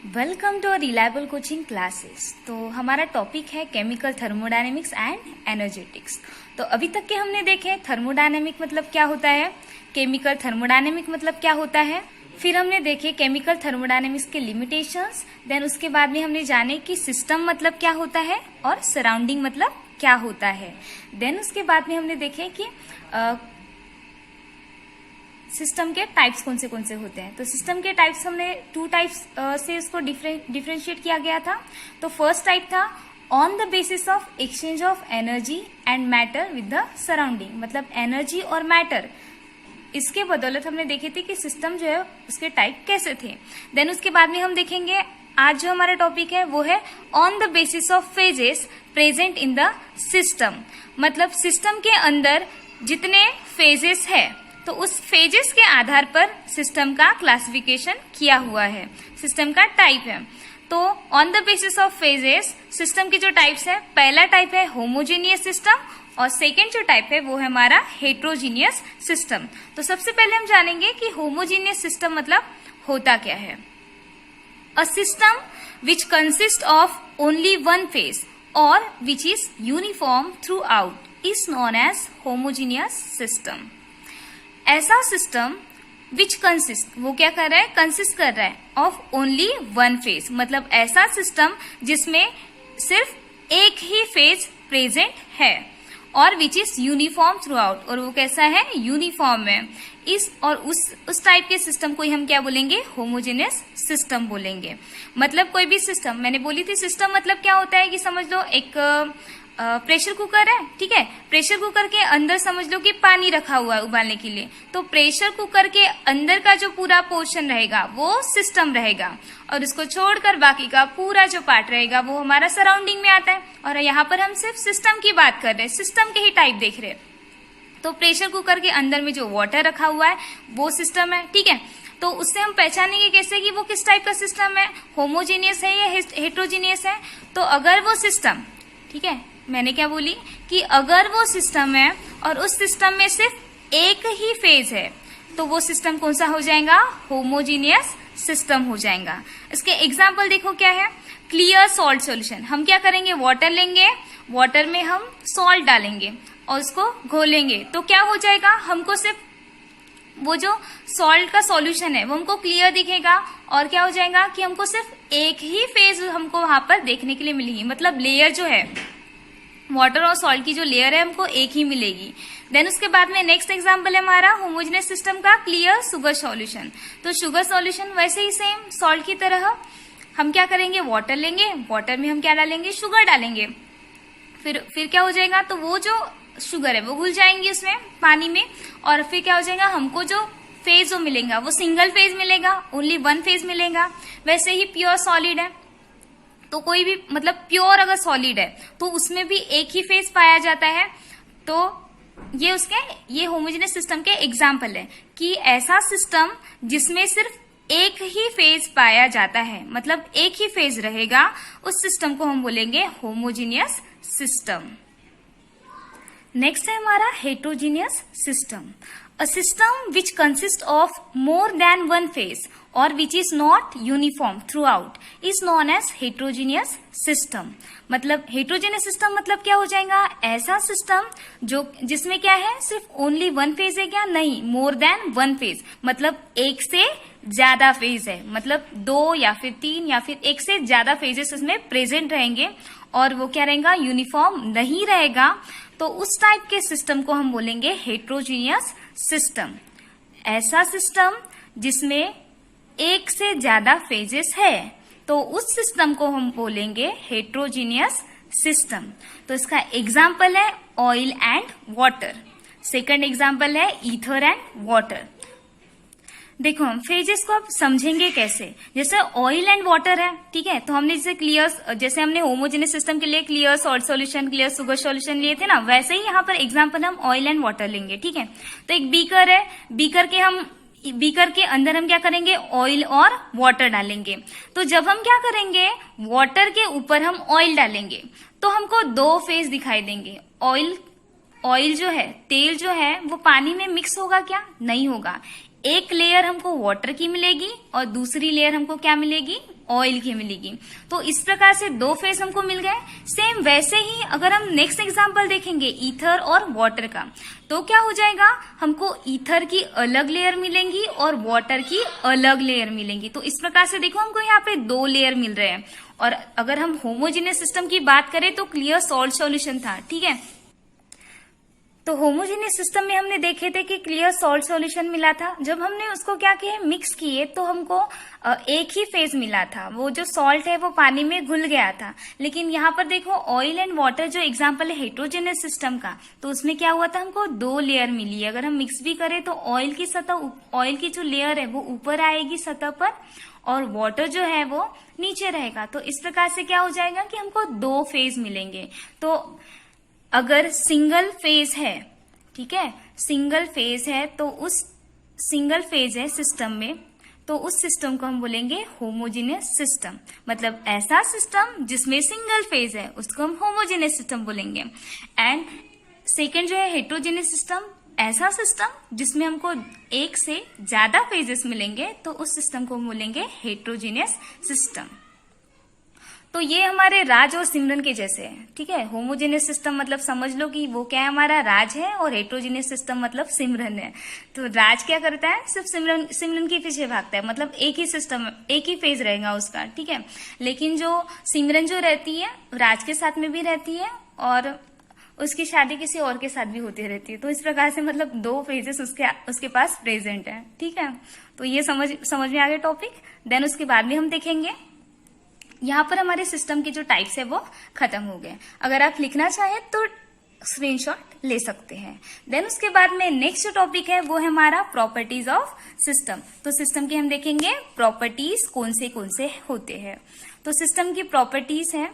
Welcome to reliable coaching classes. तो हमारा topic है केमिकल थर्मोडायनेमिक्स एंड एनर्जेटिक्स। तो अभी तक के हमने देखे थर्मोडायनेमिक मतलब क्या होता है, केमिकल थर्मोडायनेमिक मतलब क्या होता है, फिर हमने देखे केमिकल थर्मोडायनेमिक्स के लिमिटेशंस, देन उसके बाद में हमने जाने कि सिस्टम मतलब क्या होता है और सराउंडिंग मतलब क्या होता है। देन उसके बाद में हमने देखे कि सिस्टम के टाइप्स कौन से होते हैं। तो सिस्टम के टाइप्स हमने 2 टाइप्स से उसको डिफरेंशिएट किया गया था। तो फर्स्ट टाइप था on the basis of exchange of energy and matter with the surrounding, मतलब एनर्जी और मैटर इसके बदौलत हमने देखे थे कि सिस्टम जो है उसके टाइप कैसे थे। देन उसके बाद में हम देखेंगे आज जो हमारा टॉपिक है वो है on the basis of phases present in the system, मतलब सिस्टम के अंदर जितने फेजेस है तो उस फेजेस के आधार पर सिस्टम का क्लासिफिकेशन किया हुआ है, सिस्टम का टाइप है। तो on the basis of phases system के जो टाइप्स है, पहला टाइप है होमोजेनियस सिस्टम और सेकेंड जो टाइप है वो है हमारा हेट्रोजीनियस सिस्टम। तो सबसे पहले हम जानेंगे कि होमोजेनियस सिस्टम मतलब होता क्या है। A system which consist of only one phase और which is uniform throughout is known as homogeneous system. ऐसा सिस्टम विच कंसिस्ट, वो क्या कर रहा है, कंसिस्ट कर रहा है ऑफ ओनली वन फेज, मतलब ऐसा सिस्टम जिसमें सिर्फ एक ही फेज प्रेजेंट है और which is uniform through out, और वो कैसा है, यूनिफॉर्म है। इस और उस टाइप के सिस्टम को ही हम क्या बोलेंगे, होमोजेनियस सिस्टम बोलेंगे। मतलब कोई भी सिस्टम, मैंने बोली थी सिस्टम मतलब क्या होता है कि समझ लो एक प्रेशर कुकर है, ठीक है, प्रेशर कुकर के अंदर समझ लो कि पानी रखा हुआ है उबालने के लिए, तो प्रेशर कुकर के अंदर का जो पूरा पोर्शन रहेगा वो सिस्टम रहेगा और उसको छोड़कर बाकी का पूरा जो पार्ट रहेगा वो हमारा सराउंडिंग में आता है। और यहाँ पर हम सिर्फ सिस्टम की बात कर रहे हैं, सिस्टम के ही टाइप देख रहे हैं। तो प्रेशर कुकर के अंदर में जो वाटर रखा हुआ है वो सिस्टम है, ठीक है। तो उससे हम पहचानेंगे कैसे कि वो किस टाइप का सिस्टम है, होमोजेनियस है या हेट्रोजीनियस है। तो अगर वो सिस्टम, ठीक है, मैंने क्या बोली कि अगर वो सिस्टम है और उस सिस्टम में सिर्फ एक ही फेज है तो वो सिस्टम कौन सा हो जाएगा, होमोजीनियस सिस्टम हो जाएगा। इसके एग्जाम्पल देखो क्या है, क्लियर सॉल्ट सॉल्यूशन। हम क्या करेंगे, वाटर लेंगे, वाटर में हम सॉल्ट डालेंगे और उसको घोलेंगे तो क्या हो जाएगा, हमको सिर्फ वो जो सॉल्ट का सॉल्यूशन है वो हमको क्लियर दिखेगा और क्या हो जाएगा कि हमको सिर्फ एक ही फेज हमको वहां पर देखने के लिए मिलेगी, मतलब लेयर जो है वाटर और सॉल्ट की जो लेयर है हमको एक ही मिलेगी। देन उसके बाद में नेक्स्ट एग्जांपल है हमारा होमोजेनियस सिस्टम का क्लियर शुगर सॉल्यूशन। तो शुगर सॉल्यूशन वैसे ही सेम सॉल्ट की तरह हम क्या करेंगे, वाटर लेंगे, वाटर में हम क्या डालेंगे, शुगर डालेंगे, फिर क्या हो जाएगा, तो वो जो शुगर है वो घुल जाएंगी उसमें पानी में और फिर क्या हो जाएगा, हमको जो फेज जो मिलेगा वो सिंगल फेज मिलेगा, ओनली वन फेज मिलेगा। वैसे ही प्योर सॉलिड है तो कोई भी मतलब प्योर अगर सॉलिड है तो उसमें भी एक ही फेज पाया जाता है। तो ये होमोजेनियस सिस्टम के एग्जाम्पल है कि ऐसा सिस्टम जिसमें सिर्फ एक ही फेज पाया जाता है, मतलब एक ही फेज रहेगा, उस सिस्टम को हम बोलेंगे होमोजेनियस सिस्टम। नेक्स्ट है हमारा heterogeneous system. A system which consist of more than one phase और which is not uniform throughout is known as heterogeneous system. मतलब हेट्रोजीनियस सिस्टम मतलब क्या हो जाएगा, ऐसा सिस्टम जो जिसमें क्या है, सिर्फ ओनली वन फेज है, क्या नहीं, मोर देन वन फेज, मतलब एक से ज्यादा फेज है, मतलब 2 या फिर 3 या फिर एक से ज्यादा फेजेस उसमें प्रेजेंट रहेंगे और वो क्या रहेगा, यूनिफॉर्म नहीं रहेगा। तो उस टाइप के सिस्टम को हम बोलेंगे हेट्रोजीनियस सिस्टम। ऐसा सिस्टम जिसमें एक से ज्यादा फेजेस है तो उस सिस्टम को हम बोलेंगे हेट्रोजीनियस सिस्टम। तो इसका एग्जाम्पल है oil and water, second example है ईथर एंड वाटर। देखो हम फेजेस को अब समझेंगे कैसे, जैसे ऑयल एंड वाटर है, ठीक है, तो हमने जैसे हमने होमोजेनियस सिस्टम के लिए clear salt solution, clear sugar solution लिए थे ना, वैसे ही यहाँ पर एग्जाम्पल हम ऑयल एंड वाटर लेंगे, ठीक है। तो एक बीकर है, बीकर के अंदर हम क्या करेंगे, ऑयल और वाटर डालेंगे। तो जब हम क्या करेंगे, वाटर के ऊपर हम ऑयल डालेंगे तो हमको 2 फेज दिखाई देंगे। ऑयल जो है, तेल जो है वो पानी में मिक्स होगा क्या, नहीं होगा। एक लेयर हमको वाटर की मिलेगी और दूसरी लेयर हमको क्या मिलेगी, ऑयल की मिलेगी। तो इस प्रकार से दो फेज हमको मिल गए। सेम वैसे ही अगर हम नेक्स्ट एग्जांपल देखेंगे ईथर और वाटर का, तो क्या हो जाएगा, हमको ईथर की अलग लेयर मिलेंगी और वाटर की अलग लेयर मिलेंगी। तो इस प्रकार से देखो हमको यहाँ पे दो लेयर मिल रहे हैं। और अगर हम होमोजेनियस सिस्टम की बात करें तो क्लियर सॉल्ट सॉल्यूशन था, ठीक है। तो होमोजेनियस सिस्टम में हमने देखे थे कि क्लियर सॉल्ट सॉल्यूशन मिला था। जब हमने उसको क्या किया, मिक्स किए, तो हमको एक ही फेज मिला था, वो जो सॉल्ट है वो पानी में घुल गया था। लेकिन यहाँ पर देखो ऑयल एंड वाटर जो एग्जांपल है हेट्रोजेनियस सिस्टम का, तो उसमें क्या हुआ था, हमको दो लेयर मिली है। अगर हम मिक्स भी करें तो ऑयल की सतह, ऑयल की जो लेयर है वो ऊपर आएगी सतह पर, और वाटर जो है वो नीचे रहेगा। तो इस प्रकार से क्या हो जाएगा कि हमको दो फेज मिलेंगे। तो अगर सिंगल फेज है, ठीक है, सिंगल फेज है, तो उस सिंगल फेज है सिस्टम में, तो उस सिस्टम को हम बोलेंगे होमोजेनियस सिस्टम। मतलब ऐसा सिस्टम जिसमें सिंगल फेज है उसको हम होमोजेनियस सिस्टम बोलेंगे। एंड सेकंड जो है हेट्रोजेनियस सिस्टम, ऐसा सिस्टम जिसमें हमको एक से ज्यादा फेजेस मिलेंगे, तो उस सिस्टम को हम बोलेंगे हेट्रोजेनियस सिस्टम। तो ये हमारे राज और सिमरन के जैसे है, ठीक है। होमोजेनियस सिस्टम मतलब समझ लो कि वो क्या है, हमारा राज है, और हेट्रोजेनियस सिस्टम मतलब सिमरन है। तो राज क्या करता है, सिर्फ सिमरन के पीछे भागता है, मतलब एक ही सिस्टम, एक ही फेज रहेगा उसका, ठीक है। लेकिन जो सिमरन जो रहती है राज के साथ में भी रहती है, और उसकी शादी किसी और के साथ भी होती रहती है। तो इस प्रकार से मतलब दो फेजेस उसके पास प्रेजेंट है, ठीक है। तो ये समझ में आ गया टॉपिक। देन उसके बाद में हम देखेंगे, यहाँ पर हमारे सिस्टम के जो टाइप्स है वो खत्म हो गए। अगर आप लिखना चाहें तो स्क्रीनशॉट ले सकते हैं। देन उसके बाद में नेक्स्ट जो टॉपिक है वो है हमारा प्रॉपर्टीज ऑफ सिस्टम। तो सिस्टम के हम देखेंगे प्रॉपर्टीज कौन से होते हैं। तो सिस्टम की प्रॉपर्टीज है,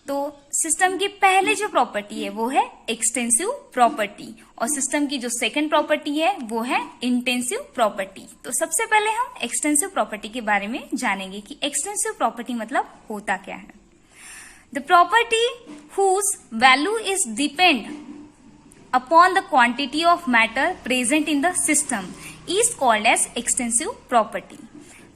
तो सिस्टम की पहले जो प्रॉपर्टी है वो है एक्सटेंसिव प्रॉपर्टी, और सिस्टम की जो सेकंड प्रॉपर्टी है वो है इंटेंसिव प्रॉपर्टी। तो सबसे पहले हम एक्सटेंसिव प्रॉपर्टी के बारे में जानेंगे कि एक्सटेंसिव प्रॉपर्टी मतलब होता क्या है। The property whose value is depend upon the quantity of matter present in the system is called as extensive property.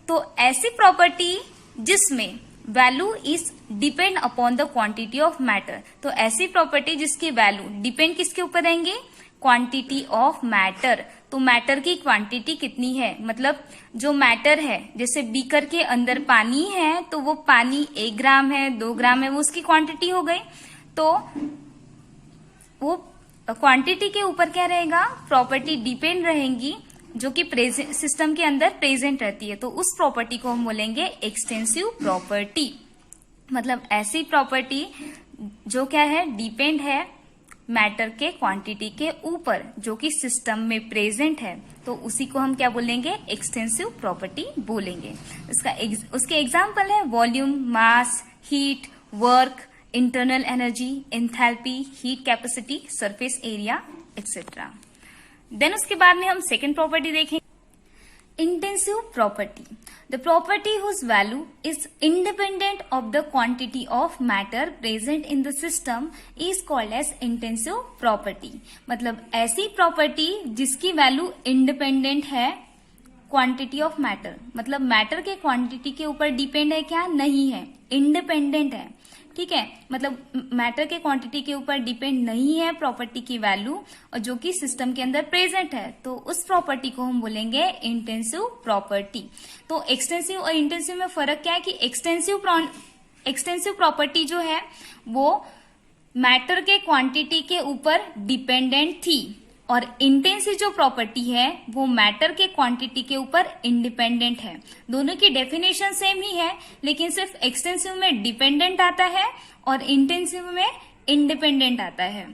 तो ऐसी प्रॉपर्टी जिसमें value is depend upon the quantity of matter, तो ऐसी property जिसकी वैल्यू डिपेंड किसके ऊपर रहेंगे, quantity of matter. तो मैटर की क्वांटिटी कितनी है, मतलब जो मैटर है, जैसे बीकर के अंदर पानी है तो वो पानी 1 ग्राम है, 2 ग्राम है, वो उसकी क्वांटिटी हो गई। तो वो क्वांटिटी के ऊपर क्या रहेगा, प्रॉपर्टी डिपेंड रहेंगी जो कि सिस्टम के अंदर प्रेजेंट रहती है। तो उस प्रॉपर्टी को हम बोलेंगे एक्सटेंसिव प्रॉपर्टी। मतलब ऐसी प्रॉपर्टी जो क्या है, डिपेंड है मैटर के क्वांटिटी के ऊपर जो कि सिस्टम में प्रेजेंट है, तो उसी को हम क्या बोलेंगे, एक्सटेंसिव प्रॉपर्टी बोलेंगे। उसके एग्जाम्पल है volume, mass, heat, work, internal energy, enthalpy, heat capacity, surface area etcetera. Then उसके बाद में हम सेकेंड प्रॉपर्टी देखेंगे, intensive property. The property whose value is independent of the quantity of matter present in the system is called as intensive property. मतलब ऐसी property जिसकी value independent है quantity of matter, मतलब मैटर के quantity के ऊपर depend है क्या, नहीं है, इंडिपेंडेंट है, ठीक है। मतलब मैटर के क्वांटिटी के ऊपर डिपेंड नहीं है प्रॉपर्टी की वैल्यू, और जो कि सिस्टम के अंदर प्रेजेंट है, तो उस प्रॉपर्टी को हम बोलेंगे इंटेंसिव प्रॉपर्टी। तो एक्सटेंसिव और इंटेंसिव में फर्क क्या है कि एक्सटेंसिव प्रॉपर्टी जो है वो मैटर के क्वांटिटी के ऊपर डिपेंडेंट थी, और इंटेंसिव जो प्रॉपर्टी है वो मैटर के क्वांटिटी के ऊपर इंडिपेंडेंट है। दोनों की डेफिनेशन सेम ही है, लेकिन सिर्फ एक्सटेंसिव में डिपेंडेंट आता है और इंटेंसिव में इंडिपेंडेंट आता है।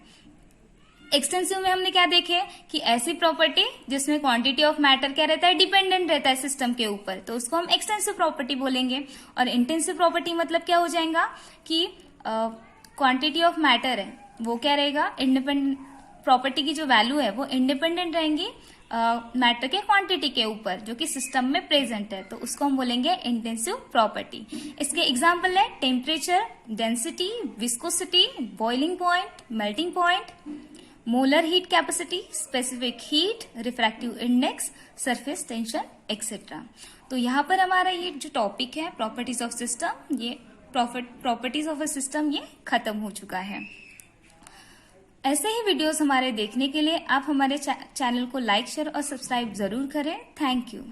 एक्सटेंसिव में हमने क्या देखे कि ऐसी प्रॉपर्टी जिसमें क्वांटिटी ऑफ मैटर क्या रहता है, डिपेंडेंट रहता है सिस्टम के ऊपर, तो उसको हम एक्सटेंसिव प्रॉपर्टी बोलेंगे। और इंटेंसिव प्रॉपर्टी मतलब क्या हो जाएगा कि क्वांटिटी ऑफ मैटर है वो क्या रहेगा, इंडिपेंडेंट, प्रॉपर्टी की जो वैल्यू है वो इंडिपेंडेंट रहेंगी मैटर के क्वांटिटी के ऊपर जो कि सिस्टम में प्रेजेंट है, तो उसको हम बोलेंगे इंटेंसिव प्रॉपर्टी। इसके एग्जांपल है temperature, density, viscosity, boiling point, melting point, molar heat capacity, specific heat, refractive index, surface tension etcetera. तो यहाँ पर हमारा ये जो टॉपिक है प्रॉपर्टीज ऑफ सिस्टम, ये प्रॉपर्टीज ऑफ अ सिस्टम ये खत्म हो चुका है। ऐसे ही वीडियोस हमारे देखने के लिए आप हमारे चैनल को लाइक, शेयर और सब्सक्राइब जरूर करें। Thank you.